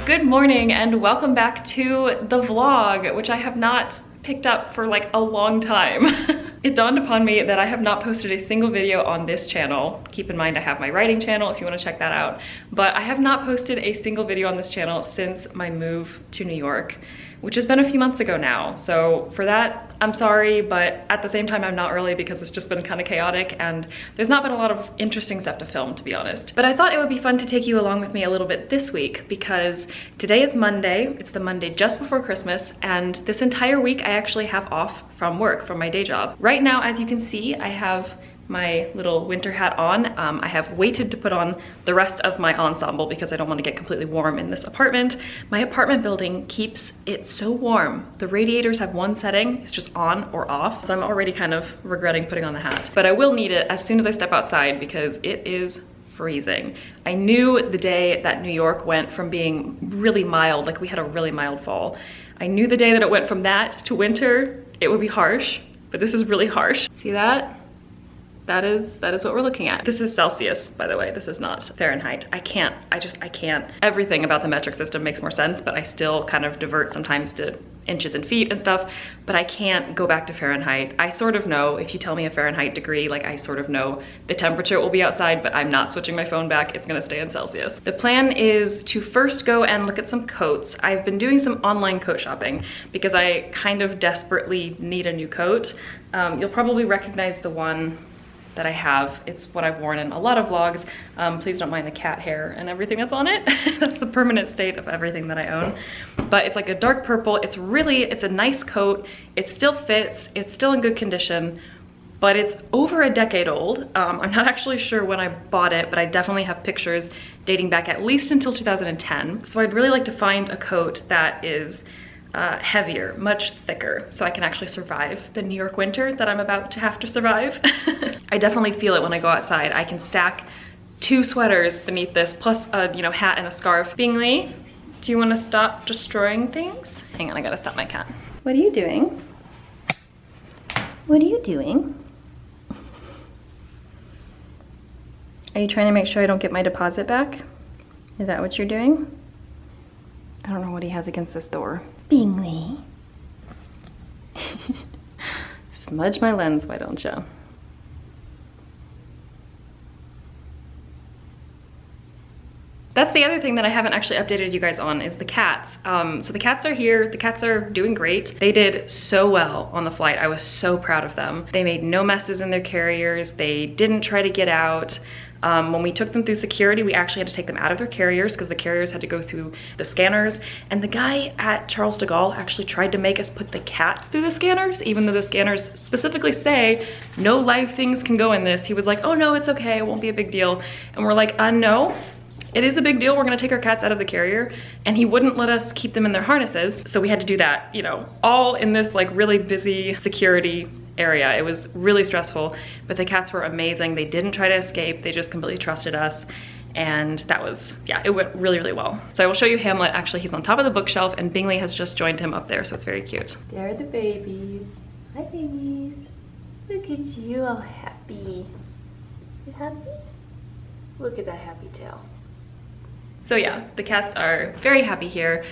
Good morning and welcome back to the vlog, which I have not picked up for like a long time. It dawned upon me that I have not posted a single video on this channel. Keep in mind I have my writing channel if you want to check that out, but I have not posted a single video on this channel since my move to New York, which has been a few months ago now. So for that, I'm sorry, but at the same time, I'm not really because it's just been kind of chaotic and there's not been a lot of interesting stuff to film, to be honest. But I thought it would be fun to take you along with me a little bit this week because today is Monday. It's the Monday just before Christmas, and this entire week I actually have off from work, from my day job. Right now, as you can see, I have my little winter hat on. I have waited to put on the rest of my ensemble because I don't want to get completely warm in this apartment. My apartment building keeps it so warm. The radiators have one setting, it's just on or off. So I'm already kind of regretting putting on the hat, but I will need it as soon as I step outside because it is freezing. I knew the day that New York went from being really mild, like we had a really mild fall. I knew the day that it went from that to winter, it would be harsh, but this is really harsh. See that? That is what we're looking at. This is Celsius, by the way. This is not Fahrenheit. I can't. Everything about the metric system makes more sense, but I still kind of divert sometimes to inches and feet and stuff, but I can't go back to Fahrenheit. I sort of know, if you tell me a Fahrenheit degree, like I sort of know the temperature will be outside, but I'm not switching my phone back. It's gonna stay in Celsius. The plan is to first go and look at some coats. I've been doing some online coat shopping because I kind of desperately need a new coat. You'll probably recognize the one that I have. It's what I've worn in a lot of vlogs. Please don't mind the cat hair and everything that's on it. That's the permanent state of everything that I own. But it's like a dark purple. It's a nice coat. It still fits. It's still in good condition, but it's over a decade old. I'm not actually sure when I bought it, but I definitely have pictures dating back at least until 2010. So I'd really like to find a coat that is heavier, much thicker, so I can actually survive the New York winter that I'm about to have to survive. I definitely feel it when I go outside. I can stack 2 sweaters beneath this, plus a hat and a scarf. Bingley, do you want to stop destroying things? Hang on, I gotta stop my cat. What are you doing? What are you doing? Are you trying to make sure I don't get my deposit back? Is that what you're doing? I don't know what he has against this door. Bingley. Smudge my lens, why don't you? That's the other thing that I haven't actually updated you guys on is the cats. So the cats are here, the cats are doing great. They did so well on the flight. I was so proud of them. They made no messes in their carriers. They didn't try to get out. When we took them through security, we actually had to take them out of their carriers because the carriers had to go through the scanners. And the guy at Charles de Gaulle actually tried to make us put the cats through the scanners, even though the scanners specifically say no live things can go in this. He was like, oh no, it's okay, it won't be a big deal. And we're like, no, it is a big deal. We're gonna take our cats out of the carrier. And he wouldn't let us keep them in their harnesses. So we had to do that, all in this like really busy security area. It was really stressful, but the cats were amazing. They didn't try to escape. They just completely trusted us. And that was, yeah, it went really, really well. So I will show you Hamlet. Actually, he's on top of the bookshelf and Bingley has just joined him up there. So it's very cute. There are the babies. Hi, babies. Look at you, all happy. You happy? Look at that happy tail. So yeah, the cats are very happy here,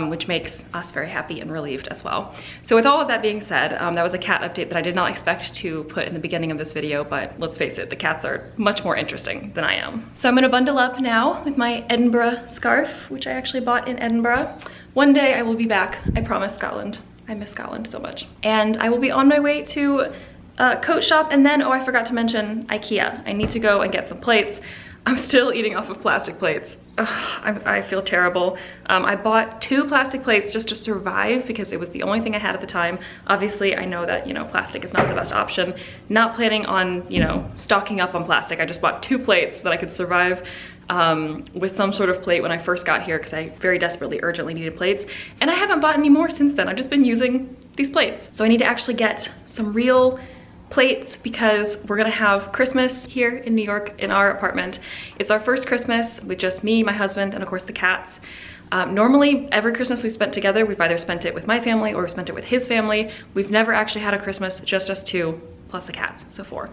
which makes us very happy and relieved as well. So with all of that being said, that was a cat update that I did not expect to put in the beginning of this video, but let's face it, the cats are much more interesting than I am. So I'm gonna bundle up now with my Edinburgh scarf, which I actually bought in Edinburgh. One day I will be back, I promise, Scotland. I miss Scotland so much. And I will be on my way to a coat shop, and then, oh, I forgot to mention IKEA. I need to go and get some plates. I'm still eating off of plastic plates. Ugh, I feel terrible. I bought 2 plastic plates just to survive because it was the only thing I had at the time. Obviously, I know that, plastic is not the best option. Not planning on, stocking up on plastic. I just bought 2 plates so that I could survive with some sort of plate when I first got here because I very desperately, urgently needed plates. And I haven't bought any more since then. I've just been using these plates. So I need to actually get some real plates because we're gonna have Christmas here in New York in our apartment. It's our first Christmas with just me, my husband, and of course the cats. Normally, every Christmas we spent together, we've either spent it with my family or we spent it with his family. We've never actually had a Christmas just us 2 plus the cats, so 4.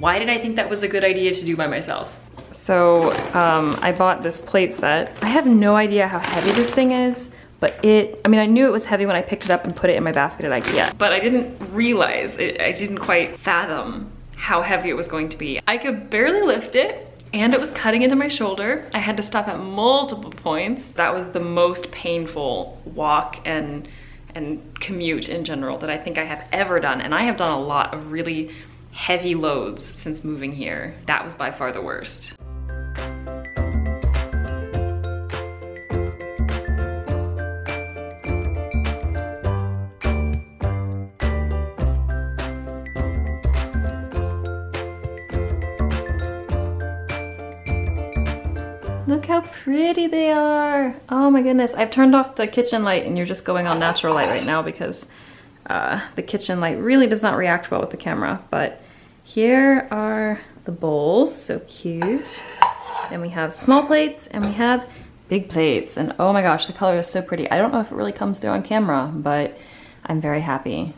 Why did I think that was a good idea to do by myself? So I bought this plate set. I have no idea how heavy this thing is, but I mean, I knew it was heavy when I picked it up and put it in my basket at IKEA, but I didn't realize, I didn't quite fathom how heavy it was going to be. I could barely lift it, and it was cutting into my shoulder. I had to stop at multiple points. That was the most painful walk and commute in general that I think I have ever done. And I have done a lot of really heavy loads since moving here. That was by far the worst. Look how pretty they are. Oh my goodness. I've turned off the kitchen light and you're just going on natural light right now because the kitchen light really does not react well with the camera. But here are the bowls, so cute. And we have small plates and we have big plates. And oh my gosh, the color is so pretty. I don't know if it really comes through on camera, but I'm very happy.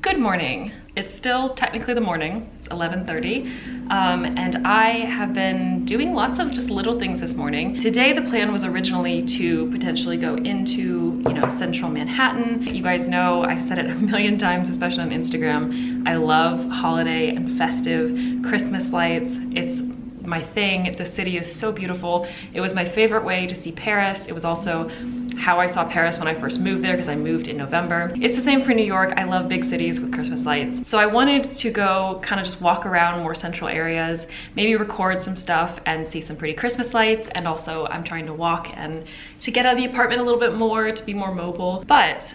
Good morning. It's still technically the morning. It's 11:30, and I have been doing lots of just little things this morning. Today the plan was originally to potentially go into, you know, central Manhattan. You guys know, I've said it a million times, especially on Instagram, I love holiday and festive Christmas lights. It's my thing. The city is so beautiful. It was my favorite way to see Paris. It was also how I saw Paris when I first moved there because I moved in November. It's the same for New York. I love big cities with Christmas lights. So I wanted to go kind of just walk around more central areas, maybe record some stuff and see some pretty Christmas lights. And also I'm trying to walk and to get out of the apartment a little bit more, to be more mobile. But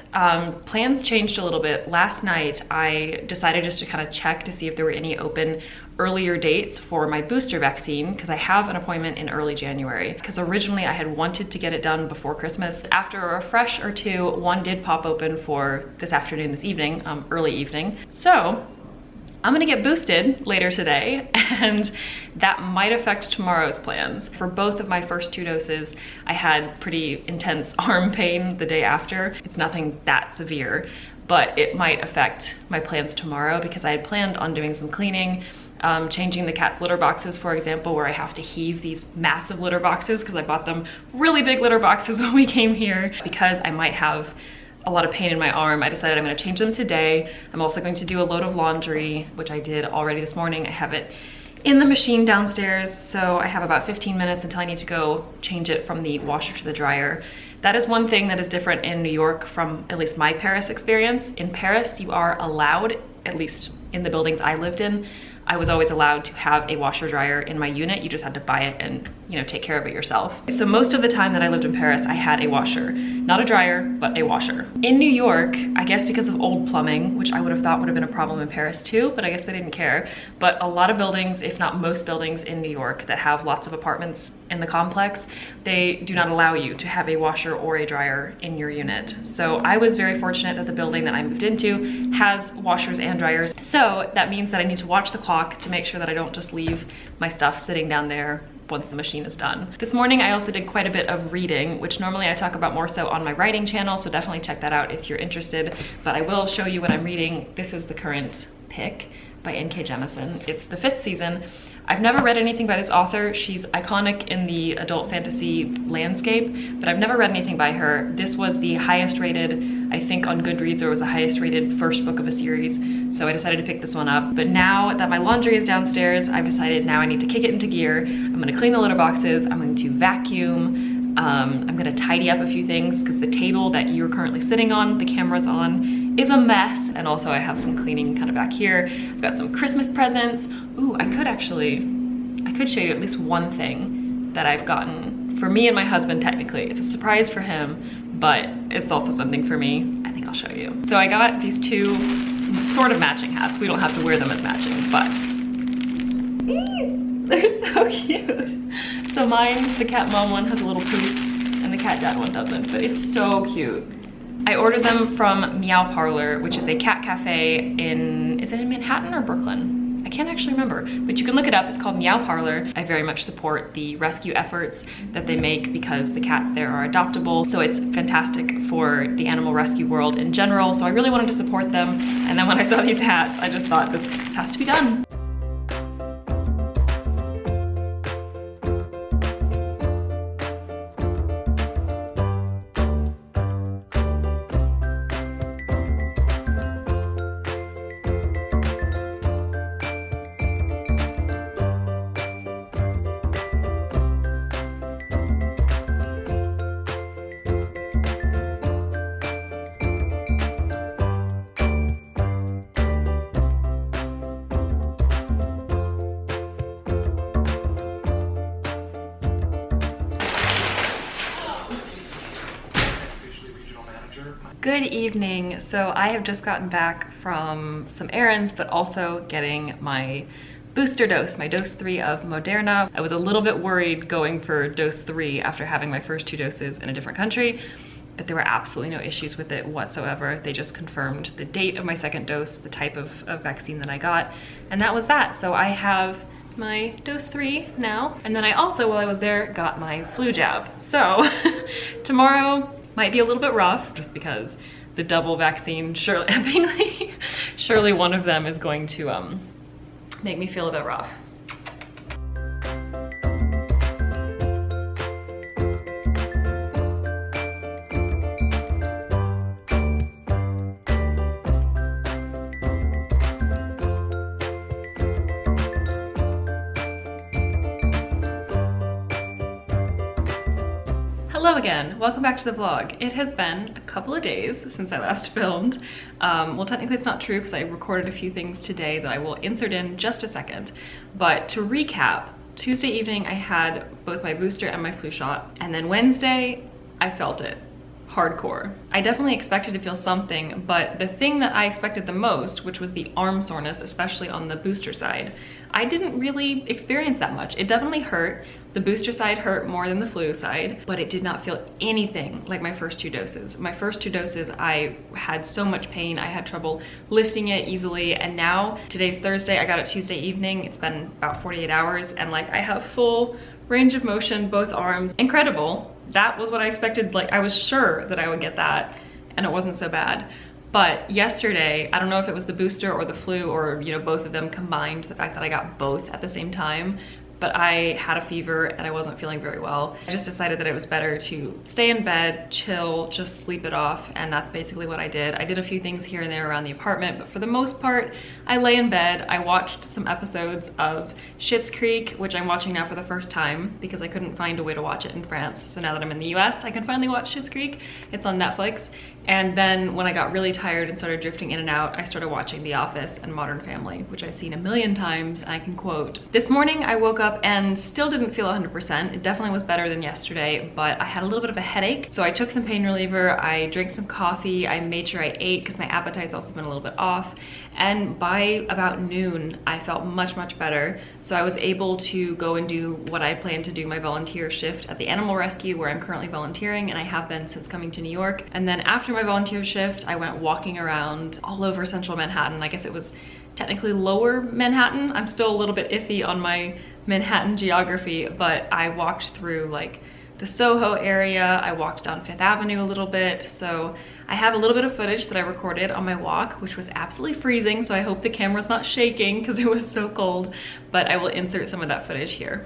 plans changed a little bit. Last night I decided just to kind of check to see if there were any open earlier dates for my booster vaccine because I have an appointment in early January. Because originally I had wanted to get it done before Christmas. After a refresh or two, one did pop open for this afternoon, this evening, early evening. So I'm gonna get boosted later today, and that might affect tomorrow's plans. For both of my first 2 doses, I had pretty intense arm pain the day after. It's nothing that severe, but it might affect my plans tomorrow because I had planned on doing some cleaning, changing the cat's litter boxes, for example, where I have to heave these massive litter boxes because I bought them really big litter boxes when we came here. Because I might have a lot of pain in my arm, I decided I'm going to change them today. I'm also going to do a load of laundry, which I did already this morning. I have it in the machine downstairs, so I have about 15 minutes until I need to go change it from the washer to the dryer. That is one thing that is different in New York from at least my Paris experience. In Paris, you are allowed, at least in the buildings I lived in, I was always allowed to have a washer dryer in my unit. You just had to buy it and, you know, take care of it yourself. So most of the time that I lived in Paris, I had a washer. Not a dryer, but a washer. In New York, I guess because of old plumbing, which I would have thought would have been a problem in Paris too, but I guess they didn't care. But a lot of buildings, if not most buildings in New York that have lots of apartments in the complex, they do not allow you to have a washer or a dryer in your unit. So I was very fortunate that the building that I moved into has washers and dryers. So that means that I need to watch the clock to make sure that I don't just leave my stuff sitting down there once the machine is done. This morning I also did quite a bit of reading, which normally I talk about more so on my writing channel, so definitely check that out if you're interested. But I will show you what I'm reading. This is the current pick by N.K. Jemisin. It's the 5th season. I've never read anything by this author. She's iconic in the adult fantasy landscape, but I've never read anything by her. This was the highest rated, I think on Goodreads, or it was the highest rated first book of a series, so I decided to pick this one up. But now that my laundry is downstairs, I've decided now I need to kick it into gear. I'm gonna clean the litter boxes, I'm going to vacuum, I'm gonna tidy up a few things because the table that you're currently sitting on, the camera's on, is a mess. And also I have some cleaning kind of back here. I've got some Christmas presents. Ooh, I could show you at least one thing that I've gotten for me and my husband. Technically, it's a surprise for him, but it's also something for me. I think I'll show you. So I got these 2 sort of matching hats. We don't have to wear them as matching, but they're so cute. So mine, the cat mom one, has a little poof, and the cat dad one doesn't, but it's so cute. I ordered them from Meow Parlor, which is a cat cafe in, is it in Manhattan or Brooklyn? I can't actually remember, but you can look it up. It's called Meow Parlor. I very much support the rescue efforts that they make because the cats there are adoptable. So it's fantastic for the animal rescue world in general. So I really wanted to support them. And then when I saw these hats, I just thought this has to be done. Good evening. So I have just gotten back from some errands, but also getting my booster dose, my dose 3 of Moderna. I was a little bit worried going for dose 3 after having my first 2 doses in a different country, but there were absolutely no issues with it whatsoever. They just confirmed the date of my second dose, the type of vaccine that I got, and that was that. So I have my dose 3 now. And then I also, while I was there, got my flu jab. So tomorrow might be a little bit rough just because the double vaccine, surely one of them is going to make me feel a bit rough. Hello again, welcome back to the vlog. It has been a couple of days since I last filmed. Well, technically it's not true because I recorded a few things today that I will insert in just a second. But to recap, Tuesday evening I had both my booster and my flu shot, and then Wednesday I felt it hardcore. I definitely expected to feel something, but the thing that I expected the most, which was the arm soreness, especially on the booster side, I didn't really experience that much. It definitely hurt. The booster side hurt more than the flu side, but it did not feel anything like my first 2 doses. My first 2 doses, I had so much pain. I had trouble lifting it easily, and now, today's Thursday, I got it Tuesday evening. It's been about 48 hours, and like I have full range of motion, both arms. Incredible. That was what I expected. Like, I was sure that I would get that, and it wasn't so bad. But yesterday, I don't know if it was the booster or the flu or, you know, both of them combined, the fact that I got both at the same time, but I had a fever and I wasn't feeling very well. I just decided that it was better to stay in bed, chill, just sleep it off, and that's basically what I did. I did a few things here and there around the apartment, but for the most part, I lay in bed. I watched some episodes of Schitt's Creek, which I'm watching now for the first time because I couldn't find a way to watch it in France. So now that I'm in the US, I can finally watch Schitt's Creek. It's on Netflix. And then when I got really tired and started drifting in and out, I started watching The Office and Modern Family, which I've seen a million times, and I can quote. This morning I woke up and still didn't feel 100%. It definitely was better than yesterday, but I had a little bit of a headache. So I took some pain reliever, I drank some coffee, I made sure I ate because my appetite's also been a little bit off. And by about noon, I felt much, much better. So I was able to go and do what I planned to do, my volunteer shift at the animal rescue where I'm currently volunteering, and I have been since coming to New York. And then after my volunteer shift, I went walking around all over central Manhattan. I guess it was technically lower Manhattan. I'm still a little bit iffy on my Manhattan geography, but I walked through like the Soho area. I walked down Fifth Avenue a little bit. So I have a little bit of footage that I recorded on my walk, which was absolutely freezing. So I hope the camera's not shaking because it was so cold, but I will insert some of that footage here.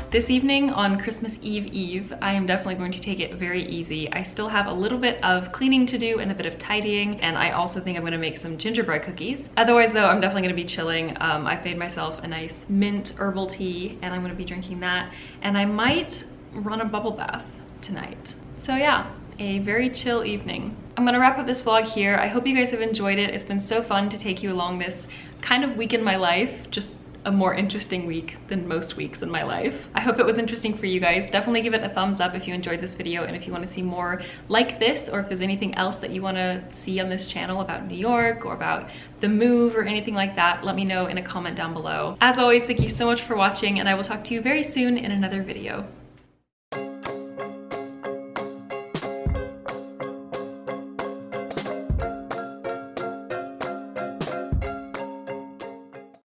This evening on Christmas Eve, I am definitely going to take it very easy. I still have a little bit of cleaning to do and a bit of tidying, and I also think I'm gonna make some gingerbread cookies. Otherwise though, I'm definitely gonna be chilling. I've made myself a nice mint herbal tea, and I'm gonna be drinking that. And I might run a bubble bath tonight. So yeah, a very chill evening. I'm gonna wrap up this vlog here. I hope you guys have enjoyed it. It's been so fun to take you along this kind of week in my life, just a more interesting week than most weeks in my life. I hope it was interesting for you guys. Definitely give it a thumbs up if you enjoyed this video, and if you want to see more like this, or if there's anything else that you want to see on this channel about New York or about the move or anything like that, let me know in a comment down below. As always, thank you so much for watching, and I will talk to you very soon in another video.